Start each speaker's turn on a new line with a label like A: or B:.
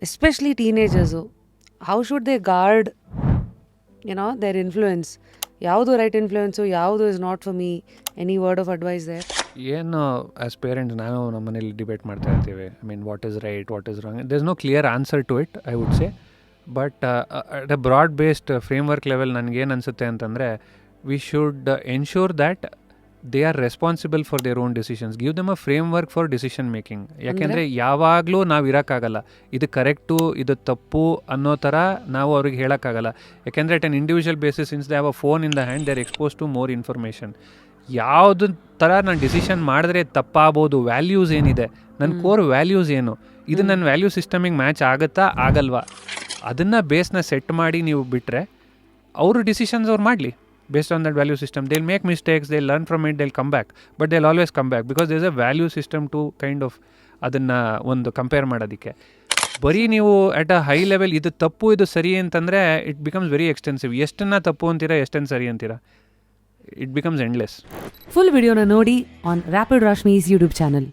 A: Especially teenagers, how should they guard their influence? ಯಾವುದು right influence, ಯಾವುದು is not for me? Any word of advice there?
B: ಏನು as parents ನಾನು ನಮ್ಮ ಮನೇಲಿ debate ಮಾಡ್ತಾ ಇರ್ತೀವಿ. I mean what is right, what is wrong. There is no clear answer to it, I would say. But at a broad based framework level ನನಗೇನು ಅನಿಸುತ್ತೆ ಅಂತಂದರೆ, we should ensure that they are responsible for their own decisions. Give them a framework for decision making. ಯಾಕೆಂದರೆ ಯಾವಾಗಲೂ ನಾವು ಇರೋಕ್ಕಾಗಲ್ಲ, ಇದು correct ಇದು ತಪ್ಪು ಅನ್ನೋ ಥರ ನಾವು ಅವ್ರಿಗೆ ಹೇಳೋಕ್ಕಾಗಲ್ಲ. ಯಾಕೆಂದರೆ at an individual basis, since they have a phone in the hand, they are expose to more information. ಯಾವುದು ಥರ ನಾನು ಡಿಸಿಷನ್ ಮಾಡಿದ್ರೆ ತಪ್ಪಾಗ್ಬೋದು, ವ್ಯಾಲ್ಯೂಸ್ ಏನಿದೆ, ನನ್ನ ಕೋರ್ ವ್ಯಾಲ್ಯೂಸ್ ಏನು, ಇದು ನನ್ನ ವ್ಯಾಲ್ಯೂ ಸಿಸ್ಟಮಿಗೆ ಮ್ಯಾಚ್ ಆಗುತ್ತಾ ಆಗಲ್ವಾ, ಅದನ್ನು ಬೇಸ್ನ ಸೆಟ್ ಮಾಡಿ ನೀವು ಬಿಟ್ಟರೆ ಅವರು ಡಿಸಿಷನ್ಸ್ ಅವ್ರು ಮಾಡಲಿ based on that value system. They'll make mistakes, they'll learn from it, they'll come back, but they'll always come back because there is a value system to kind of ಅದನ್ನು ಒಂದು compare ಮಾಡೋದಕ್ಕೆ. ಬರೀ ನೀವು at a high level ಇದು ತಪ್ಪು ಇದು ಸರಿ ಅಂತಂದರೆ ಇಟ್ ಬಿಕಮ್ಸ್ ವೆರಿ ಎಕ್ಸ್ಟೆನ್ಸಿವ್. ಎಷ್ಟನ್ನು ತಪ್ಪು ಅಂತೀರಾ, ಎಷ್ಟನ್ನು ಸರಿ ಅಂತೀರಾ, ಇಟ್ ಬಿಕಮ್ಸ್ ಎಂಡ್ಲೆಸ್.
A: ಫುಲ್ ವಿಡಿಯೋನ ನೋಡಿ ಆನ್ ರ್ಯಾಪಿಡ್ ರಾಶ್ಮೀಸ್ ಯೂಟ್ಯೂಬ್ ಚಾನಲ್.